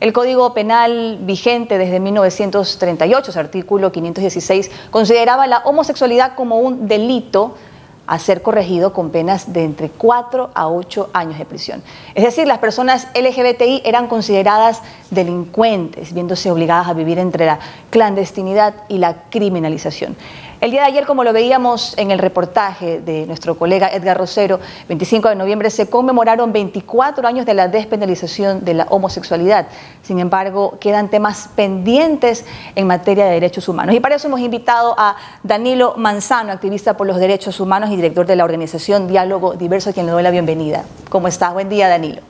El Código Penal vigente desde 1938, su artículo 516, consideraba la homosexualidad como un delito a ser corregido con penas de entre 4 a 8 años de prisión. Es decir, las personas LGBTI eran consideradas delincuentes, viéndose obligadas a vivir entre la clandestinidad y la criminalización. El día de ayer, como lo veíamos en el reportaje de nuestro colega Edgar Rosero, 25 de noviembre, se conmemoraron 24 años de la despenalización de la homosexualidad. Sin embargo, quedan temas pendientes en materia de derechos humanos. Y para eso hemos invitado a Danilo Manzano, activista por los derechos humanos y director de la organización Diálogo Diverso, a quien le doy la bienvenida. ¿Cómo estás? Buen día, Danilo.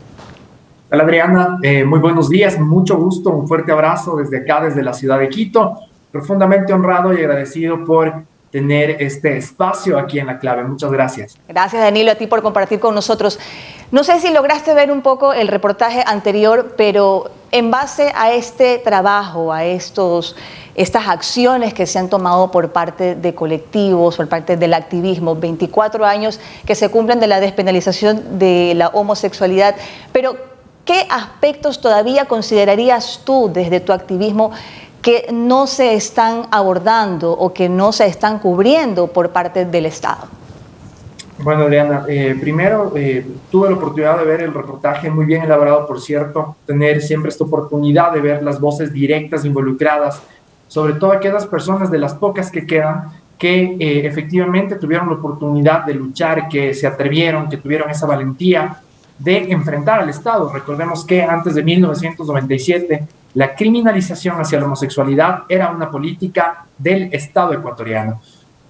Hola, Adriana. Muy buenos días. Mucho gusto. Un fuerte abrazo desde acá, desde la ciudad de Quito. Profundamente honrado y agradecido por tener este espacio aquí en La Clave. Muchas gracias. Gracias, Danilo, a ti por compartir con nosotros. No sé si lograste ver un poco el reportaje anterior, pero en base a este trabajo, a estas acciones que se han tomado por parte de colectivos, por parte del activismo, 24 años que se cumplen de la despenalización de la homosexualidad, pero ¿qué aspectos todavía considerarías tú desde tu activismo que no se están abordando o que no se están cubriendo por parte del Estado? Bueno, Adriana, primero tuve la oportunidad de ver el reportaje, muy bien elaborado, por cierto, tener siempre esta oportunidad de ver las voces directas involucradas, sobre todo aquellas personas de las pocas que quedan, que efectivamente tuvieron la oportunidad de luchar, que se atrevieron, que tuvieron esa valentía de enfrentar al Estado. Recordemos que antes de 1997, la criminalización hacia la homosexualidad era una política del Estado ecuatoriano.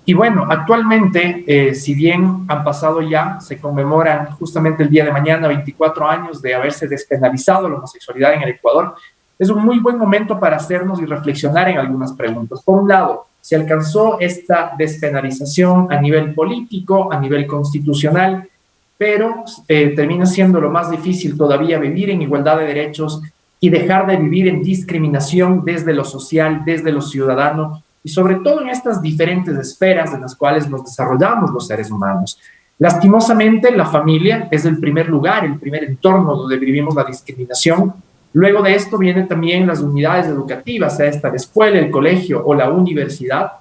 Y bueno, actualmente, si bien han pasado ya, se conmemoran justamente el día de mañana 24 años de haberse despenalizado la homosexualidad en el Ecuador, es un muy buen momento para hacernos y reflexionar en algunas preguntas. Por un lado, se alcanzó esta despenalización a nivel político, a nivel constitucional, pero termina siendo lo más difícil todavía vivir en igualdad de derechos y dejar de vivir en discriminación desde lo social, desde lo ciudadano, y sobre todo en estas diferentes esferas en las cuales nos desarrollamos los seres humanos. Lastimosamente, la familia es el primer lugar, el primer entorno donde vivimos la discriminación. Luego de esto vienen también las unidades educativas, sea esta la escuela, el colegio o la universidad.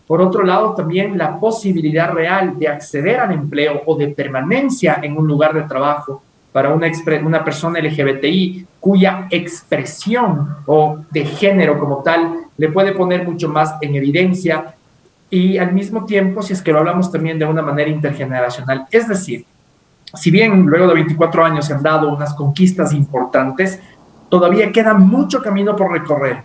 Por otro lado, también la posibilidad real de acceder al empleo o de permanencia en un lugar de trabajo para una persona LGBTI cuya expresión o de género como tal le puede poner mucho más en evidencia, y al mismo tiempo, si es que lo hablamos también de una manera intergeneracional. Es decir, si bien luego de 24 años se han dado unas conquistas importantes, todavía queda mucho camino por recorrer.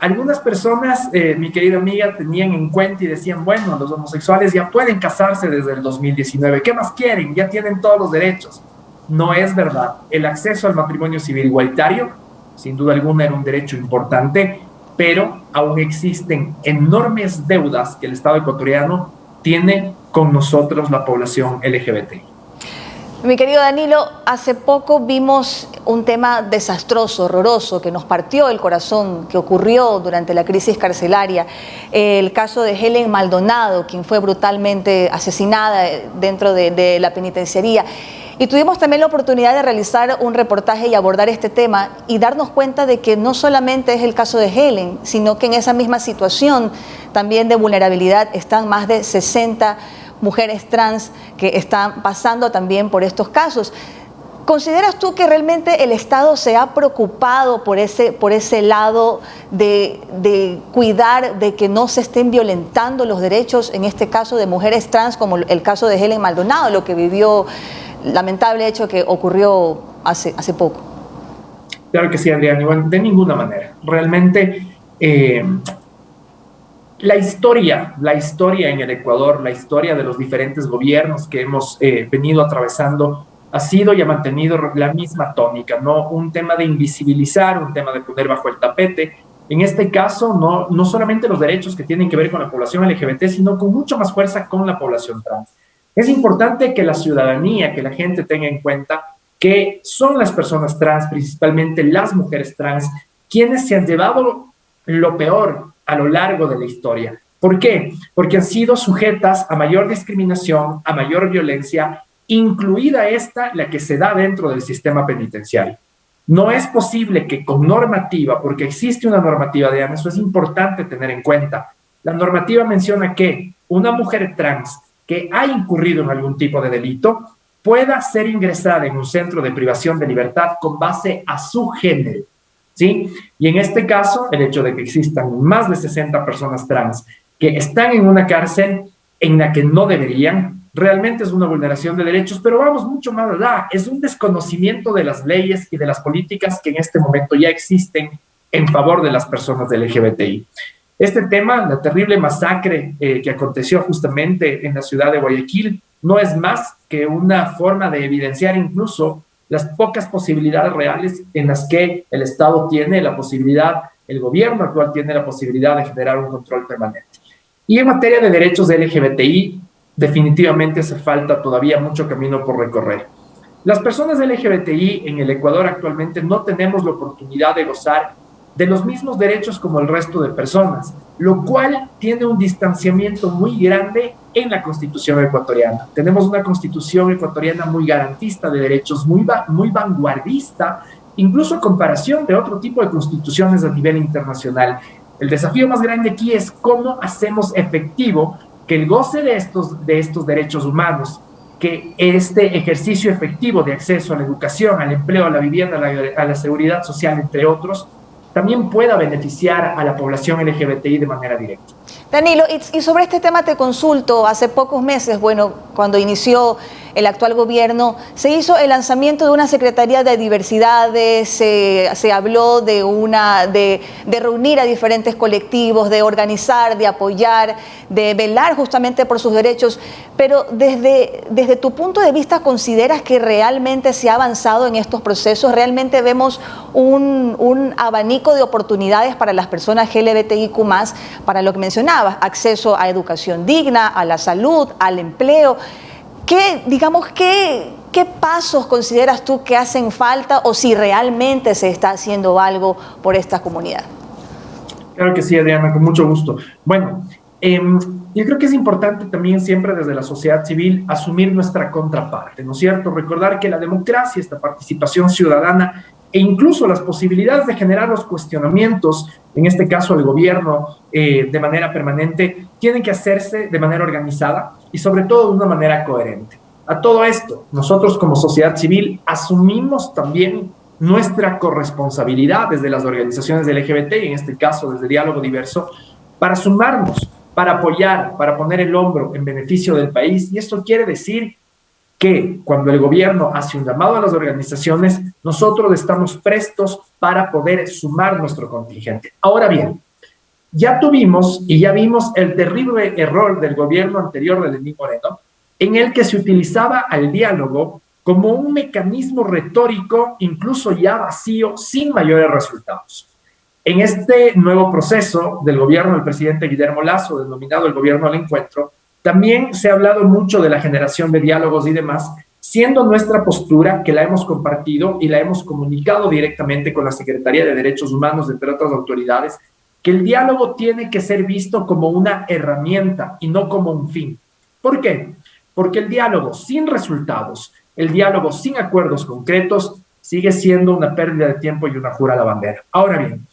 Algunas personas, mi querida amiga, tenían en cuenta y decían, bueno, los homosexuales ya pueden casarse desde el 2019, ¿qué más quieren? Ya tienen todos los derechos. No es verdad. El acceso al matrimonio civil igualitario, sin duda alguna, era un derecho importante, pero aún existen enormes deudas que el Estado ecuatoriano tiene con nosotros, la población LGBT. Mi querido Danilo, hace poco vimos un tema desastroso, horroroso, que nos partió el corazón, que ocurrió durante la crisis carcelaria. El caso de Helen Maldonado, quien fue brutalmente asesinada dentro de la penitenciaría. Y tuvimos también la oportunidad de realizar un reportaje y abordar este tema y darnos cuenta de que no solamente es el caso de Helen, sino que en esa misma situación también de vulnerabilidad están más de 60 mujeres trans que están pasando también por estos casos. ¿Consideras tú que realmente el Estado se ha preocupado por ese lado de cuidar de que no se estén violentando los derechos, en este caso de mujeres trans, como el caso de Helen Maldonado, lo que vivió, lamentable hecho que ocurrió hace poco? Claro que sí, Adrián, igual, de ninguna manera. Realmente la historia en el Ecuador, la historia de los diferentes gobiernos que hemos venido atravesando ha sido y ha mantenido la misma tónica, ¿no? Un tema de invisibilizar, un tema de poner bajo el tapete. En este caso, no solamente los derechos que tienen que ver con la población LGBT, sino con mucho más fuerza con la población trans. Es importante que la ciudadanía, que la gente tenga en cuenta que son las personas trans, principalmente las mujeres trans, quienes se han llevado lo peor a lo largo de la historia. ¿Por qué? Porque han sido sujetas a mayor discriminación, a mayor violencia, incluida esta, la que se da dentro del sistema penitenciario. No es posible que con normativa, porque existe una normativa, Diana, eso es importante tener en cuenta. La normativa menciona que una mujer trans que ha incurrido en algún tipo de delito pueda ser ingresada en un centro de privación de libertad con base a su género, ¿sí? Y en este caso, el hecho de que existan más de 60 personas trans que están en una cárcel en la que no deberían, realmente es una vulneración de derechos, pero vamos mucho más allá, es un desconocimiento de las leyes y de las políticas que en este momento ya existen en favor de las personas del LGBTI. Este tema, la terrible masacre que aconteció justamente en la ciudad de Guayaquil, no es más que una forma de evidenciar incluso las pocas posibilidades reales en las que el Estado tiene la posibilidad, el gobierno actual tiene la posibilidad de generar un control permanente. Y en materia de derechos de LGBTI, definitivamente hace falta todavía mucho camino por recorrer. Las personas LGBTI en el Ecuador actualmente no tenemos la oportunidad de gozar de los mismos derechos como el resto de personas, lo cual tiene un distanciamiento muy grande en la Constitución ecuatoriana. Tenemos una Constitución ecuatoriana muy garantista de derechos, muy vanguardista, incluso en comparación de otro tipo de constituciones a nivel internacional. El desafío más grande aquí es cómo hacemos efectivo que el goce de estos derechos humanos, que este ejercicio efectivo de acceso a la educación, al empleo, a la vivienda, a la seguridad social, entre otros, también pueda beneficiar a la población LGBTI de manera directa. Danilo, y sobre este tema te consulto, hace pocos meses, bueno, cuando inició el actual gobierno, se hizo el lanzamiento de una Secretaría de Diversidades, se habló de reunir a diferentes colectivos, de organizar, de apoyar, de velar justamente por sus derechos, pero desde tu punto de vista, ¿consideras que realmente se ha avanzado en estos procesos? ¿Realmente vemos un abanico de oportunidades para las personas LGBTIQ+, para lo que mencionabas, acceso a educación digna, a la salud, al empleo? ¿Qué pasos consideras tú que hacen falta o si realmente se está haciendo algo por esta comunidad? Claro que sí, Adriana, con mucho gusto. Bueno, yo creo que es importante también siempre desde la sociedad civil asumir nuestra contraparte, ¿no es cierto? Recordar que la democracia, esta participación ciudadana e incluso las posibilidades de generar los cuestionamientos, en este caso el gobierno, de manera permanente, tienen que hacerse de manera organizada y sobre todo de una manera coherente. A todo esto, nosotros como sociedad civil asumimos también nuestra corresponsabilidad desde las organizaciones del LGBT, en este caso desde Diálogo Diverso, para sumarnos, para apoyar, para poner el hombro en beneficio del país. Y esto quiere decir que cuando el gobierno hace un llamado a las organizaciones, nosotros estamos prestos para poder sumar nuestro contingente. Ahora bien, ya tuvimos y ya vimos el terrible error del gobierno anterior de Lenín Moreno, en el que se utilizaba al diálogo como un mecanismo retórico, incluso ya vacío, sin mayores resultados. En este nuevo proceso del gobierno del presidente Guillermo Lasso, denominado el gobierno al encuentro, también se ha hablado mucho de la generación de diálogos y demás, siendo nuestra postura, que la hemos compartido y la hemos comunicado directamente con la Secretaría de Derechos Humanos, entre otras autoridades, que el diálogo tiene que ser visto como una herramienta y no como un fin. ¿Por qué? Porque el diálogo sin resultados, el diálogo sin acuerdos concretos, sigue siendo una pérdida de tiempo y una jura a la bandera. Ahora bien,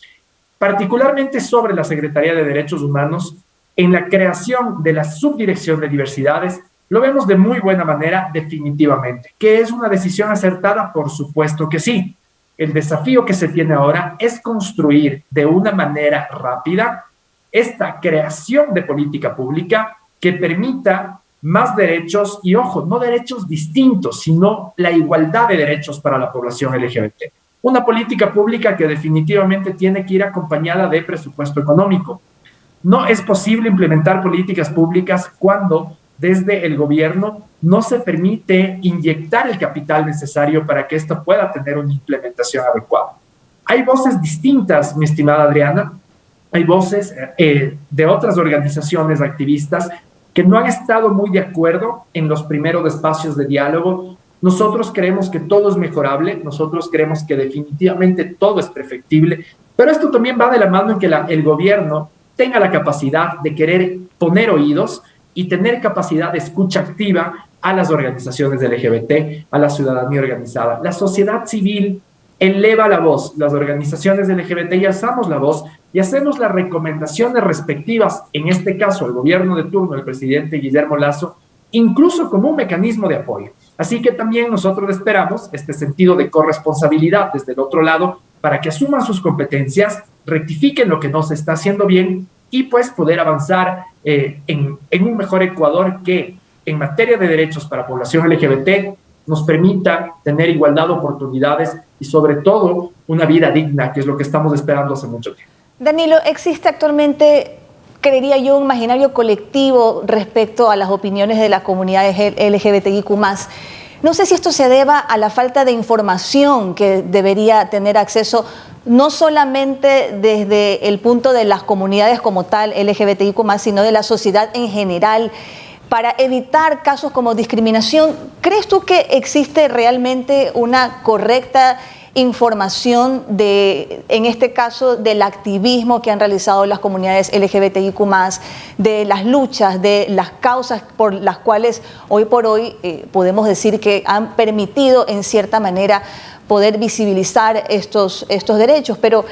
particularmente sobre la Secretaría de Derechos Humanos, en la creación de la Subdirección de Diversidades, lo vemos de muy buena manera, definitivamente. ¿Que es una decisión acertada? Por supuesto que sí. El desafío que se tiene ahora es construir de una manera rápida esta creación de política pública que permita más derechos y, ojo, no derechos distintos, sino la igualdad de derechos para la población LGBT. Una política pública que definitivamente tiene que ir acompañada de presupuesto económico. No es posible implementar políticas públicas cuando desde el gobierno no se permite inyectar el capital necesario para que esto pueda tener una implementación adecuada. Hay voces distintas, mi estimada Adriana, hay voces de otras organizaciones activistas que no han estado muy de acuerdo en los primeros espacios de diálogo. Nosotros creemos que todo es mejorable, nosotros creemos que definitivamente todo es perfectible, pero esto también va de la mano en que el gobierno tenga la capacidad de querer poner oídos y tener capacidad de escucha activa a las organizaciones LGBT, a la ciudadanía organizada. La sociedad civil eleva la voz, las organizaciones LGBTI alzamos la voz y hacemos las recomendaciones respectivas, en este caso al gobierno de turno, el presidente Guillermo Lasso, incluso como un mecanismo de apoyo. Así que también nosotros esperamos este sentido de corresponsabilidad desde el otro lado para que asuman sus competencias, rectifiquen lo que no se está haciendo bien y pues poder avanzar en un mejor Ecuador que en materia de derechos para población LGBT nos permita tener igualdad de oportunidades y sobre todo una vida digna, que es lo que estamos esperando hace mucho tiempo. Danilo, existe actualmente, creería yo, un imaginario colectivo respecto a las opiniones de las comunidades LGBTIQ+. No sé si esto se deba a la falta de información que debería tener acceso, no solamente desde el punto de las comunidades como tal, LGBTIQ+, sino de la sociedad en general, para evitar casos como discriminación. ¿Crees tú que existe realmente una correcta información en este caso, del activismo que han realizado las comunidades LGBTIQ+, de las luchas, de las causas por las cuales hoy por hoy podemos decir que han permitido en cierta manera poder visibilizar estos derechos? Pero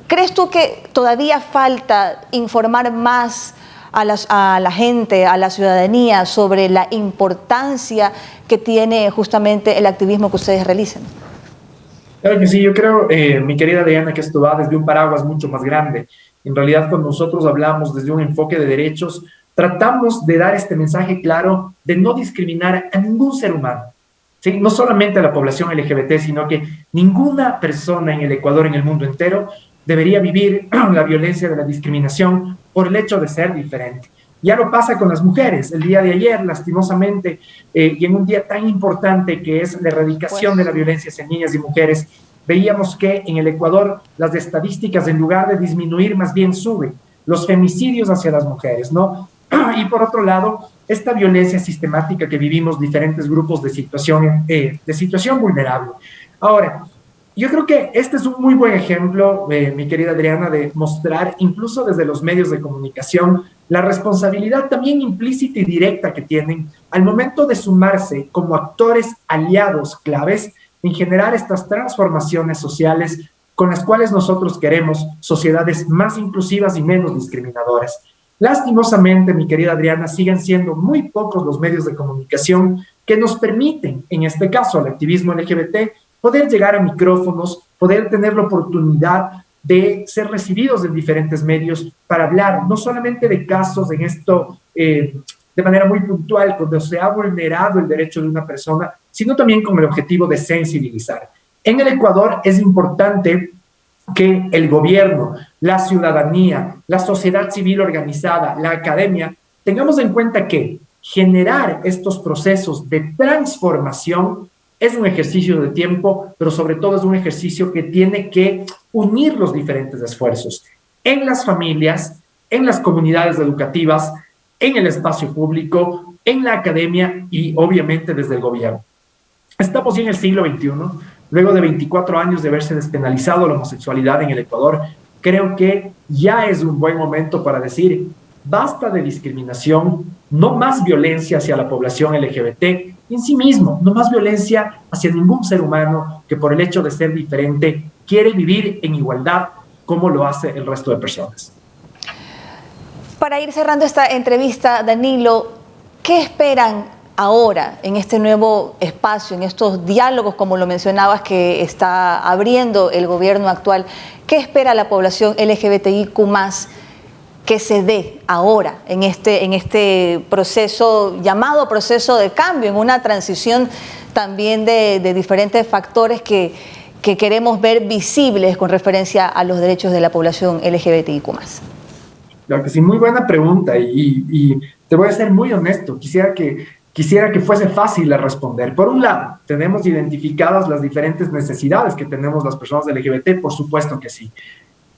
¿crees tú que todavía falta informar más a la gente, a la ciudadanía, sobre la importancia que tiene justamente el activismo que ustedes realizan? Claro que sí, yo creo, mi querida Adriana, que esto va desde un paraguas mucho más grande. En realidad, cuando nosotros hablamos desde un enfoque de derechos, tratamos de dar este mensaje claro de no discriminar a ningún ser humano. ¿Sí? No solamente a la población LGBT, sino que ninguna persona en el Ecuador, en el mundo entero, debería vivir la violencia de la discriminación por el hecho de ser diferente. Ya lo pasa con las mujeres. El día de ayer, lastimosamente, y en un día tan importante que es la erradicación de la violencia hacia niñas y mujeres, veíamos que en el Ecuador las estadísticas, en lugar de disminuir, más bien suben los femicidios hacia las mujeres, ¿no? Y por otro lado, esta violencia sistemática que vivimos diferentes grupos de situación vulnerable. Ahora, yo creo que este es un muy buen ejemplo, mi querida Adriana, de mostrar, incluso desde los medios de comunicación, la responsabilidad también implícita y directa que tienen al momento de sumarse como actores aliados claves en generar estas transformaciones sociales con las cuales nosotros queremos sociedades más inclusivas y menos discriminadoras. Lastimosamente, mi querida Adriana, siguen siendo muy pocos los medios de comunicación que nos permiten, en este caso al activismo LGBT, poder llegar a micrófonos, poder tener la oportunidad de ser recibidos en diferentes medios para hablar no solamente de casos en esto de manera muy puntual, cuando se ha vulnerado el derecho de una persona, sino también con el objetivo de sensibilizar. En el Ecuador es importante que el gobierno, la ciudadanía, la sociedad civil organizada, la academia, tengamos en cuenta que generar estos procesos de transformación es un ejercicio de tiempo, pero sobre todo es un ejercicio que tiene que unir los diferentes esfuerzos en las familias, en las comunidades educativas, en el espacio público, en la academia y obviamente desde el gobierno. Estamos ya en el siglo XXI, luego de 24 años de haberse despenalizado la homosexualidad en el Ecuador. Creo que ya es un buen momento para decir, basta de discriminación, no más violencia hacia la población LGBT en sí mismo, no más violencia hacia ningún ser humano que por el hecho de ser diferente quiere vivir en igualdad como lo hace el resto de personas. Para ir cerrando esta entrevista, Danilo, ¿qué esperan ahora en este nuevo espacio, en estos diálogos, como lo mencionabas, que está abriendo el gobierno actual? ¿Qué espera la población LGBTIQ+, que se dé ahora en este proceso, llamado proceso de cambio, en una transición también de diferentes factores que queremos ver visibles con referencia a los derechos de la población LGBTIQ+? Claro que sí, muy buena pregunta y te voy a ser muy honesto, quisiera que fuese fácil de responder. Por un lado, tenemos identificadas las diferentes necesidades que tenemos las personas LGBT, por supuesto que sí.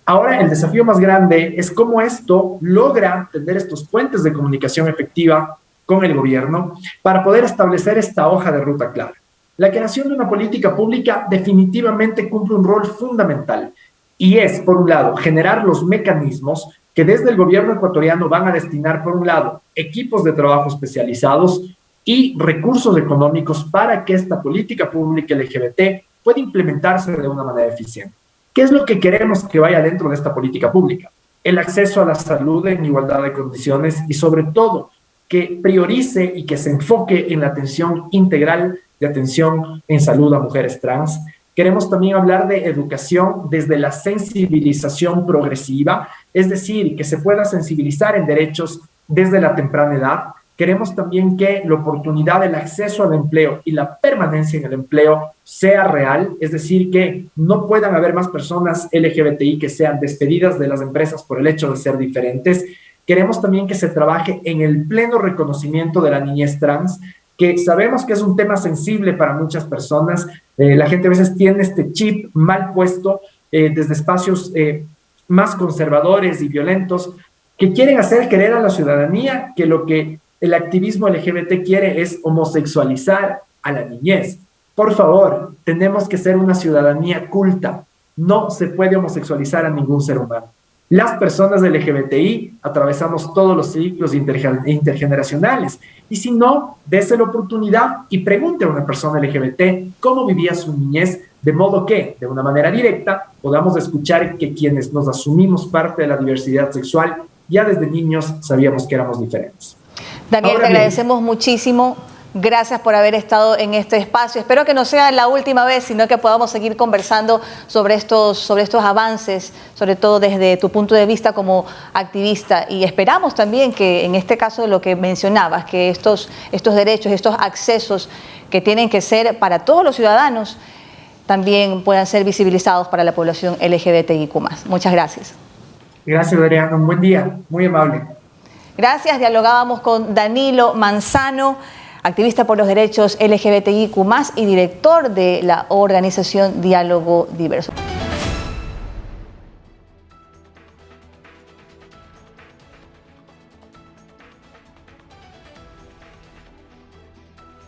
Ahora, el desafío más grande es cómo esto logra tener estos puentes de comunicación efectiva con el gobierno para poder establecer esta hoja de ruta clara. La creación de una política pública definitivamente cumple un rol fundamental y es, por un lado, generar los mecanismos que desde el gobierno ecuatoriano van a destinar, por un lado, equipos de trabajo especializados y recursos económicos para que esta política pública LGBT puede implementarse de una manera eficiente. ¿Qué es lo que queremos que vaya dentro de esta política pública? El acceso a la salud en igualdad de condiciones y sobre todo que priorice y que se enfoque en la atención integral de atención en salud a mujeres trans. Queremos también hablar de educación desde la sensibilización progresiva, es decir, que se pueda sensibilizar en derechos desde la temprana edad. Queremos también que la oportunidad del acceso al empleo y la permanencia en el empleo sea real, es decir, que no puedan haber más personas LGBTI que sean despedidas de las empresas por el hecho de ser diferentes. Queremos también que se trabaje en el pleno reconocimiento de la niñez trans, que sabemos que es un tema sensible para muchas personas. La gente a veces tiene este chip mal puesto desde espacios más conservadores y violentos que quieren hacer creer a la ciudadanía que lo que el activismo LGBT quiere es homosexualizar a la niñez. Por favor, tenemos que ser una ciudadanía culta. No se puede homosexualizar a ningún ser humano. Las personas LGBTI atravesamos todos los ciclos intergeneracionales. Y si no, dése la oportunidad y pregunte a una persona LGBT cómo vivía su niñez, de modo que, de una manera directa, podamos escuchar que quienes nos asumimos parte de la diversidad sexual, ya desde niños sabíamos que éramos diferentes. Daniel, te agradecemos muchísimo. Gracias por haber estado en este espacio. Espero que no sea la última vez, sino que podamos seguir conversando sobre estos avances, sobre todo desde tu punto de vista como activista. Y esperamos también que en este caso lo que mencionabas, que estos derechos, estos accesos que tienen que ser para todos los ciudadanos, también puedan ser visibilizados para la población LGBTIQ+. Muchas gracias. Gracias, Adriana. Un buen día. Muy amable. Gracias. Dialogábamos con Danilo Manzano, activista por los derechos LGBTIQ+, y director de la organización Diálogo Diverso.